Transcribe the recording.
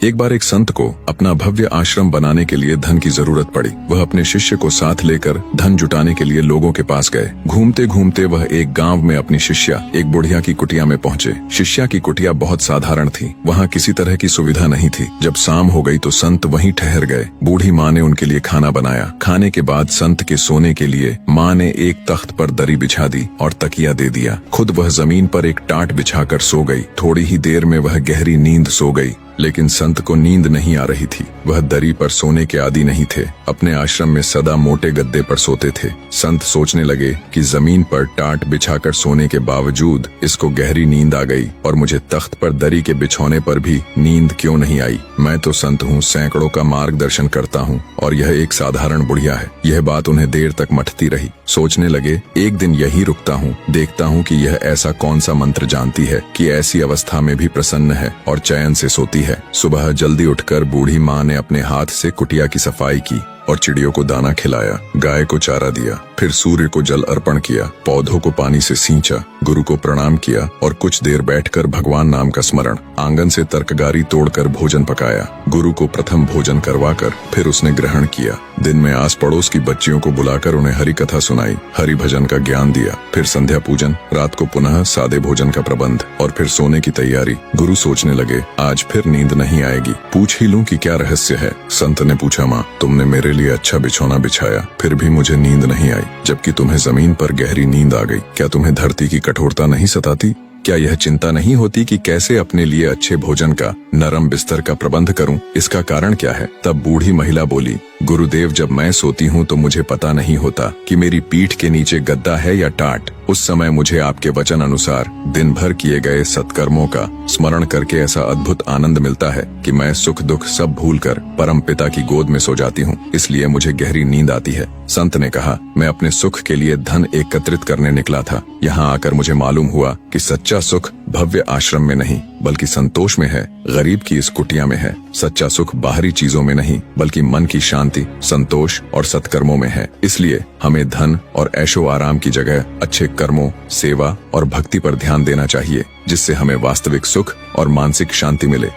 एक बार एक संत को अपना भव्य आश्रम बनाने के लिए धन की जरूरत पड़ी। वह अपने शिष्य को साथ लेकर धन जुटाने के लिए लोगों के पास गए। घूमते घूमते वह एक गांव में अपनी शिष्या एक बुढ़िया की कुटिया में पहुंचे। शिष्या की कुटिया बहुत साधारण थी, वहाँ किसी तरह की सुविधा नहीं थी। जब शाम हो गई तो संत वहीं ठहर गए। बूढ़ी माँ ने उनके लिए खाना बनाया। खाने के बाद संत के सोने के लिए माँ ने एक तख्त पर दरी बिछा दी और तकिया दे दिया। खुद वह जमीन पर एक टाट बिछाकर सो गई। थोड़ी ही देर में वह गहरी नींद सो गई, लेकिन संत को नींद नहीं आ रही थी। वह दरी पर सोने के आदी नहीं थे। अपने आश्रम में सदा मोटे गद्दे पर सोते थे। संत सोचने लगे कि जमीन पर टाट बिछाकर सोने के बावजूद इसको गहरी नींद आ गई और मुझे तख्त पर दरी के बिछौने पर भी नींद क्यों नहीं आई। मैं तो संत हूँ, सैकड़ों का मार्गदर्शन करता हूँ और यह एक साधारण बुढ़िया है। यह बात उन्हें देर तक मथती रही। सोचने लगे, एक दिन यही रुकता हूँ, देखता हूँ कि यह ऐसा कौन सा मंत्र जानती है कि ऐसी अवस्था में भी प्रसन्न है और चैन से सोती है। सुबह जल्दी उठकर बूढ़ी माँ ने अपने हाथ से कुटिया की सफाई की और चिड़ियों को दाना खिलाया, गाय को चारा दिया, फिर सूर्य को जल अर्पण किया, पौधों को पानी से सींचा, गुरु को प्रणाम किया और कुछ देर बैठकर भगवान नाम का स्मरण। आंगन से तर्कगारी तोड़कर भोजन पकाया। गुरु को प्रथम भोजन करवाकर फिर उसने ग्रहण किया। दिन में आस पड़ोस की बच्चियों को बुलाकर उन्हें हरि कथा सुनाई, हरि भजन का ज्ञान दिया। फिर संध्या पूजन, रात को पुनः सादे भोजन का प्रबंध और फिर सोने की तैयारी। गुरु सोचने लगे, आज फिर नींद नहीं आएगी, पूछ ही लूं कि क्या रहस्य है। संत ने पूछा, माँ तुमने मेरे लिए अच्छा बिछौना बिछाया, फिर भी मुझे नींद नहीं आई, जबकि तुम्हें जमीन पर गहरी नींद आ गई। क्या तुम्हें धरती की कठोरता नहीं सताती? क्या यह चिंता नहीं होती कि कैसे अपने लिए अच्छे भोजन का नरम बिस्तर का प्रबंध करूं? इसका कारण क्या है? तब बूढ़ी महिला बोली, गुरुदेव जब मैं सोती हूँ तो मुझे पता नहीं होता कि मेरी पीठ के नीचे गद्दा है या टाट। उस समय मुझे आपके वचन अनुसार दिन भर किए गए सत्कर्मों का स्मरण करके ऐसा अद्भुत आनंद मिलता है कि मैं सुख दुख सब भूलकर परम पिता की गोद में सो जाती हूँ, इसलिए मुझे गहरी नींद आती है। संत ने कहा, मैं अपने सुख के लिए धन एकत्रित करने निकला था। यहाँ आकर मुझे मालूम हुआ कि सच्चा सुख भव्य आश्रम में नहीं बल्कि संतोष में है, गरीब की इस कुटिया में है। सच्चा सुख बाहरी चीजों में नहीं बल्कि मन की शांति, संतोष और सत्कर्मों में है। इसलिए हमें धन और ऐशो आराम की जगह अच्छे कर्मों, सेवा और भक्ति पर ध्यान देना चाहिए, जिससे हमें वास्तविक सुख और मानसिक शांति मिले।